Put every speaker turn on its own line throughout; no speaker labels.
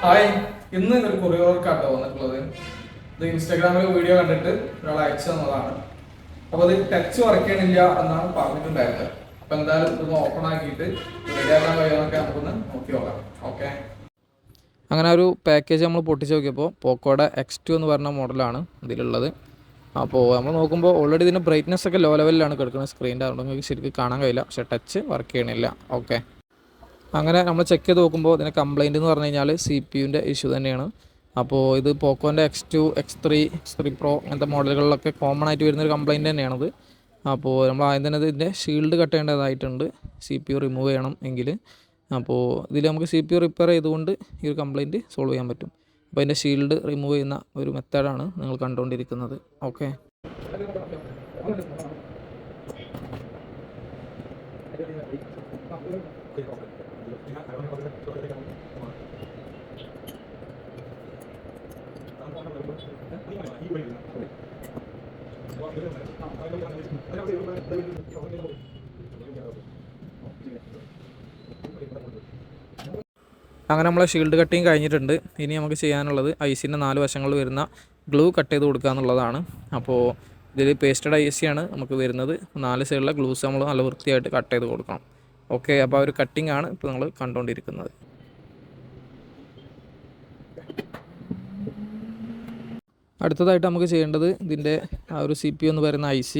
Hi, ഇന്ന് ഒരു കൊറിയർക്കാട്ടോ വന്നിട്ടുള്ളത്. ഇത് ഇൻസ്റ്റാഗ്രാമിൽ വീഡിയോ കണ്ടിട്ട് ഒരാൾ അയച്ചു തന്നതാണ്. അപ്പോൾ അത് ടച്ച് വർക്ക് ചെയ്യണില്ല എന്നാണ് പറഞ്ഞിട്ടുണ്ടായിരുന്നത്. അപ്പൊ എന്തായാലും ഇതൊന്ന് ഓപ്പൺ ആക്കിയിട്ട് റെഡിയാക്കാൻ കഴിയുമെന്നൊക്കെ നമുക്കൊന്ന് നോക്കി നോക്കാം. ഓക്കെ,
അങ്ങനെ ഒരു പാക്കേജ് നമ്മൾ പൊട്ടിച്ച് നോക്കിയപ്പോൾ പോക്കോയുടെ X2 എന്ന് പറഞ്ഞ മോഡലാണ് ഇതിലുള്ളത്. അപ്പോൾ നമ്മൾ നോക്കുമ്പോൾ ഓൾറെഡി ഇതിൻ്റെ ബ്രൈറ്റ്നസ് ഒക്കെ ലോ ലെവലിലാണ് കിടക്കുന്നത് സ്ക്രീനിൻ്റെ, അതുകൊണ്ട് നിങ്ങൾക്ക് ശരിക്കും കാണാൻ കഴിയില്ല. പക്ഷേ ടച്ച് വർക്ക് ചെയ്യണില്ല. ഓക്കെ, അങ്ങനെ നമ്മൾ ചെക്ക് ചെയ്ത് നോക്കുമ്പോൾ ഇതിൻ്റെ കംപ്ലയിൻ്റ് എന്ന് പറഞ്ഞു കഴിഞ്ഞാൽ CPU-ൻ്റെ ഇഷ്യൂ തന്നെയാണ്. അപ്പോൾ ഇത് പോക്കോൻ്റെ X2, X3, X3 Pro അങ്ങനത്തെ മോഡലുകളിലൊക്കെ കോമൺ ആയിട്ട് വരുന്നൊരു കംപ്ലയിൻ്റ് തന്നെയാണത്. അപ്പോൾ നമ്മൾ ആദ്യം തന്നെ ഇതിൻ്റെ ഷീൽഡ് കട്ട് ചെയ്യേണ്ടതായിട്ടുണ്ട്, CPU റിമൂവ് ചെയ്യണം എങ്കിൽ. അപ്പോൾ ഇതിൽ നമുക്ക് CPU റിപ്പയർ ചെയ്തുകൊണ്ട് ഈ ഒരു കംപ്ലയിൻറ്റ് സോൾവ് ചെയ്യാൻ പറ്റും. അപ്പോൾ അതിൻ്റെ ഷീൽഡ് റിമൂവ് ചെയ്യുന്ന ഒരു മെത്തേഡാണ് നിങ്ങൾ കണ്ടുകൊണ്ടിരിക്കുന്നത്. ഓക്കെ, അങ്ങനെ നമ്മളെ ഷീൽഡ് കട്ടിങ് കഴിഞ്ഞിട്ടുണ്ട്. ഇനി നമുക്ക് ചെയ്യാനുള്ളത് ഐസിൻ്റെ 4 വശങ്ങളിൽ വരുന്ന ഗ്ലൂ കട്ട് ചെയ്ത് കൊടുക്കുക എന്നുള്ളതാണ്. അപ്പോൾ ഇതിൽ പേസ്റ്റഡ് ഐസിയാണ് നമുക്ക് വരുന്നത്. 4 സൈഡിലെ ഗ്ലൂസ് നമ്മൾ നല്ല വൃത്തിയായിട്ട് കട്ട് ചെയ്ത് കൊടുക്കണം. ഓക്കെ, അപ്പോൾ ആ ഒരു കട്ടിംഗ് ആണ് ഇപ്പോൾ നിങ്ങൾ കണ്ടുകൊണ്ടിരിക്കുന്നത്. അടുത്തതായിട്ട് നമുക്ക് ചെയ്യേണ്ടത് ഇതിൻ്റെ ആ ഒരു CPU എന്ന് പറയുന്ന IC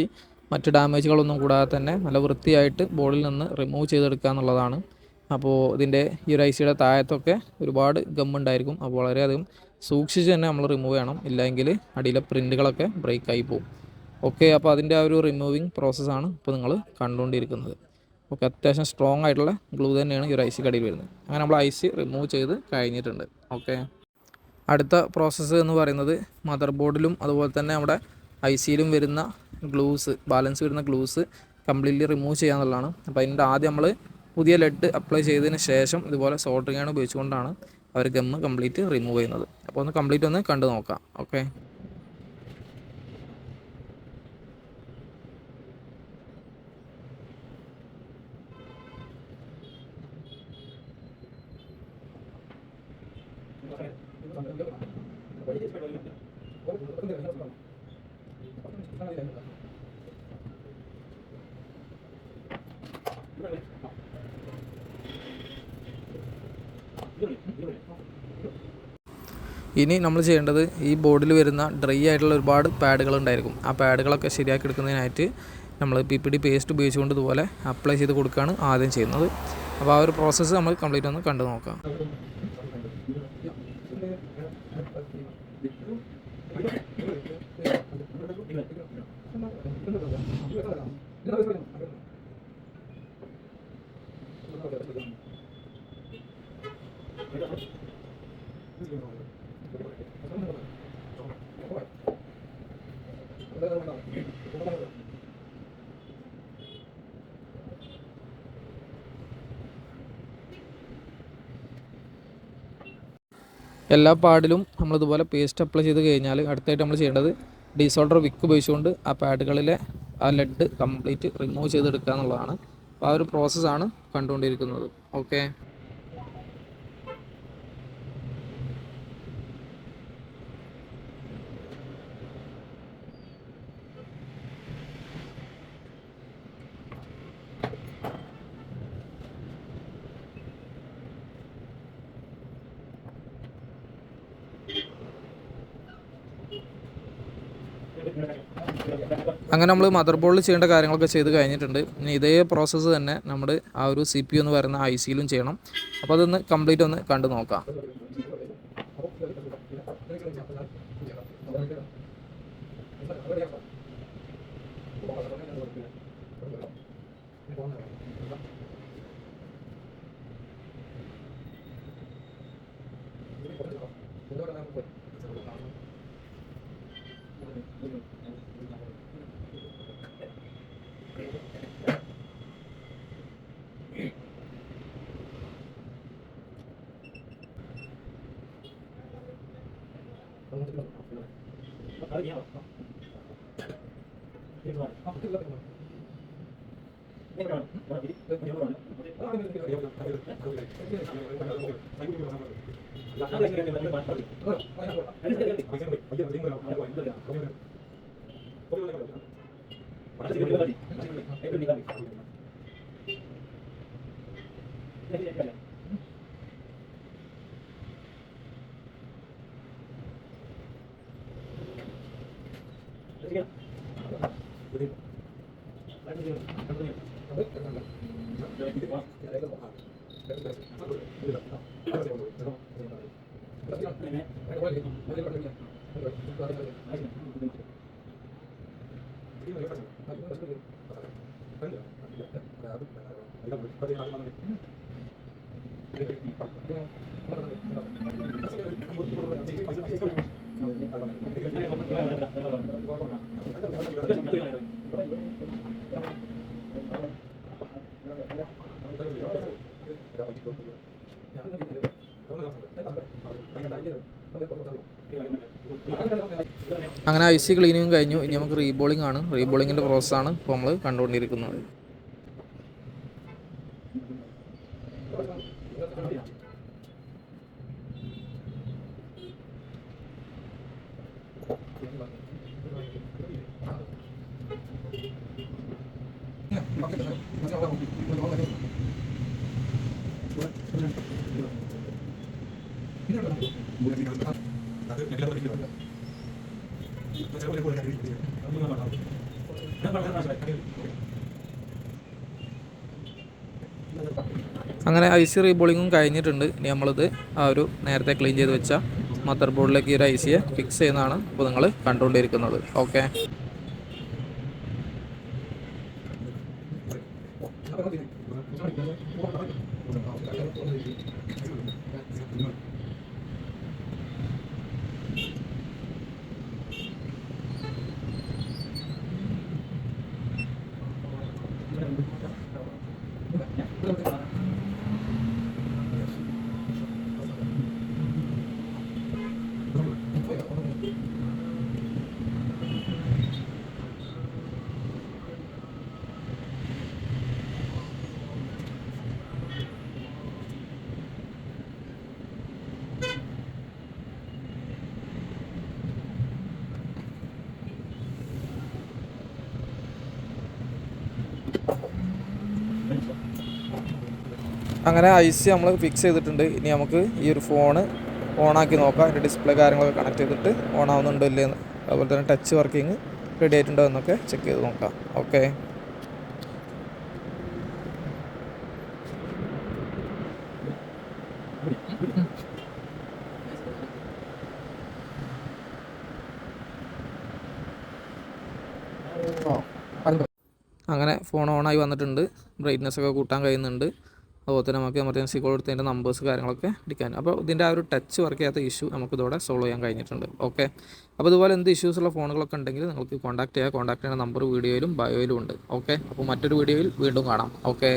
മറ്റ് ഡാമേജുകളൊന്നും കൂടാതെ തന്നെ നല്ല വൃത്തിയായിട്ട് ബോർഡിൽ നിന്ന് റിമൂവ് ചെയ്തെടുക്കുക എന്നുള്ളതാണ്. അപ്പോൾ ഇതിൻ്റെ ഈ ഒരു ICയുടെ താഴത്തൊക്കെ ഒരുപാട് ഗമ്മുണ്ടായിരിക്കും. അപ്പോൾ വളരെയധികം സൂക്ഷിച്ച് തന്നെ നമ്മൾ റിമൂവ് ചെയ്യണം, ഇല്ലെങ്കിൽ അടിയിലെ പ്രിൻറ്റുകളൊക്കെ ബ്രേക്കായി പോകും. ഓക്കെ, അപ്പോൾ അതിൻ്റെ ആ ഒരു റിമൂവിങ് പ്രോസസ്സാണ് ഇപ്പോൾ നിങ്ങൾ കണ്ടുകൊണ്ടിരിക്കുന്നത്. ഓക്കെ, അത്യാവശ്യം സ്ട്രോങ് ആയിട്ടുള്ള ഗ്ലൂ തന്നെയാണ് ഈ ഒരു IC കടിയിൽ വരുന്നത്. അങ്ങനെ നമ്മൾ IC റിമൂവ് ചെയ്ത് കഴിഞ്ഞിട്ടുണ്ട്. ഓക്കെ, അടുത്ത പ്രോസസ്സ് എന്ന് പറയുന്നത് മദർ ബോർഡിലും അതുപോലെ തന്നെ നമ്മുടെ ICയിലും വരുന്ന ഗ്ലൂസ്, ബാലൻസ് വരുന്ന ഗ്ലൂസ് കംപ്ലീറ്റ്ലി റിമൂവ് ചെയ്യാന്നുള്ളതാണ്. അപ്പോൾ അതിൻ്റെ ആദ്യം നമ്മൾ പുതിയ ലെഡ് അപ്ലൈ ചെയ്തതിന് ശേഷം ഇതുപോലെ സോൾഡറിംഗ് ആണ് ഉപയോഗിച്ചുകൊണ്ടാണ് അവർ ഗമ്മ് കംപ്ലീറ്റ് റിമൂവ് ചെയ്യുന്നത്. അപ്പോൾ ഒന്ന് കംപ്ലീറ്റ് ഒന്ന് കണ്ടു നോക്കാം. ഓക്കെ, ഇനി നമ്മൾ ചെയ്യേണ്ടത് ഈ ബോർഡിൽ വരുന്ന ഡ്രൈ ആയിട്ടുള്ള ഒരുപാട് പാഡുകൾ ഉണ്ടായിരിക്കും. ആ പാഡുകളൊക്കെ ശരിയാക്കി എടുക്കുന്നതിനായിട്ട് നമ്മൾ PPD പേസ്റ്റ് ഉപയോഗിച്ചുകൊണ്ട് ഇതുപോലെ അപ്ലൈ ചെയ്ത് കൊടുക്കുകയാണ് ആദ്യം ചെയ്യുന്നത്. അപ്പോൾ ആ ഒരു പ്രോസസ്സ് നമ്മൾ കംപ്ലീറ്റ് ഒന്ന് കണ്ടു നോക്കാം. എല്ലാ പാഡിലും നമ്മളിതുപോലെ പേസ്റ്റ് അപ്ലൈ ചെയ്ത് കഴിഞ്ഞാൽ അടുത്തായിട്ട് നമ്മൾ ചെയ്യേണ്ടത് ഡീസോൾഡർ വിക്ക് ഉപയോഗിച്ചുകൊണ്ട് ആ പാഡുകളിലെ ആ ലെഡ് കംപ്ലീറ്റ് റിമൂവ് ചെയ്തെടുക്കുക എന്നുള്ളതാണ്. അപ്പോൾ ആ ഒരു പ്രോസസ്സാണ് കണ്ടുകൊണ്ടിരിക്കുന്നത്. ഓക്കെ, അങ്ങനെ നമ്മൾ മദർ ബോർഡിൽ ചെയ്യേണ്ട കാര്യങ്ങളൊക്കെ ചെയ്ത് കഴിഞ്ഞിട്ടുണ്ട്. ഇനി ഇതേ പ്രോസസ്സ് തന്നെ നമ്മൾ ആ ഒരു CPU എന്ന് പറയുന്ന ICയിലും ചെയ്യണം. അപ്പോൾ അതൊന്ന് കംപ്ലീറ്റ് ഒന്ന് കണ്ടു നോക്കാം. അങ്ങനെ ഐ സി ക്ലീനിങ് കഴിഞ്ഞു. ഇനി നമുക്ക് റീബോളിംഗ് ആണ്. റീബോളിങ്ങിൻ്റെ പ്രോസസ്സാണ് ഇപ്പോൾ നമ്മൾ കണ്ടുകൊണ്ടിരിക്കുന്നത്. അങ്ങനെ ഐ സി റീബോളിങ്ങും കഴിഞ്ഞിട്ടുണ്ട്. ഇനി നമ്മളിത് ആ ഒരു നേരത്തെ ക്ലീൻ ചെയ്ത് വെച്ച മദർ ബോർഡിലേക്ക് ഈ ഒരു ഐ സിയെ ഫിക്സ് ചെയ്യുന്നതാണ് ഇപ്പോൾ നിങ്ങൾ കണ്ടുകൊണ്ടിരിക്കുന്നത്. ഓക്കെ, അങ്ങനെ ഐ സി നമ്മൾ ഫിക്സ് ചെയ്തിട്ടുണ്ട്. ഇനി നമുക്ക് ഈ ഒരു ഫോണ് ഓണാക്കി നോക്കാം. അതിൻ്റെ ഡിസ്പ്ലേ കാര്യങ്ങളൊക്കെ കണക്ട് ചെയ്തിട്ട് ഓൺ ആവുന്നുണ്ടോ ഇല്ലയെന്ന്, അതുപോലെ തന്നെ ടച്ച് വർക്കിംഗ് റെഡി ആയിട്ടുണ്ടോ എന്നൊക്കെ ചെക്ക് ചെയ്ത് നോക്കാം. ഓക്കെ, അങ്ങനെ ഫോൺ ഓണായി വന്നിട്ടുണ്ട്. ബ്രൈറ്റ്നസ് ഒക്കെ കൂട്ടാൻ കഴിയുന്നുണ്ട്. അതുപോലെ തന്നെ നമുക്ക് എമർജൻസി കോൾ എടുത്തതിൻ്റെ നമ്പേഴ്സ് കാര്യങ്ങളൊക്കെ അടിക്കാൻ. അപ്പോൾ ഇതിൻ്റെ ആ ഒരു ടച്ച് വർക്ക് ചെയ്യാത്ത ഇഷ്യൂ നമുക്കിതോടെ സോൾവ് ചെയ്യാൻ കഴിഞ്ഞിട്ടുണ്ട്. ഓക്കെ, അപ്പോൾ ഇതുപോലെ എന്ത് ഇഷ്യൂസുള്ള ഫോണുകളൊക്കെ ഉണ്ടെങ്കിൽ നിങ്ങൾക്ക് കോൺടാക്ട് ചെയ്യുക. കോൺടാക്ട് ചെയ്യുന്ന നമ്പർ വീഡിയോയിലും ബയോയിലും ഉണ്ട്. ഓക്കെ, അപ്പോൾ മറ്റൊരു വീഡിയോയിൽ വീണ്ടും കാണാം. ഓക്കെ.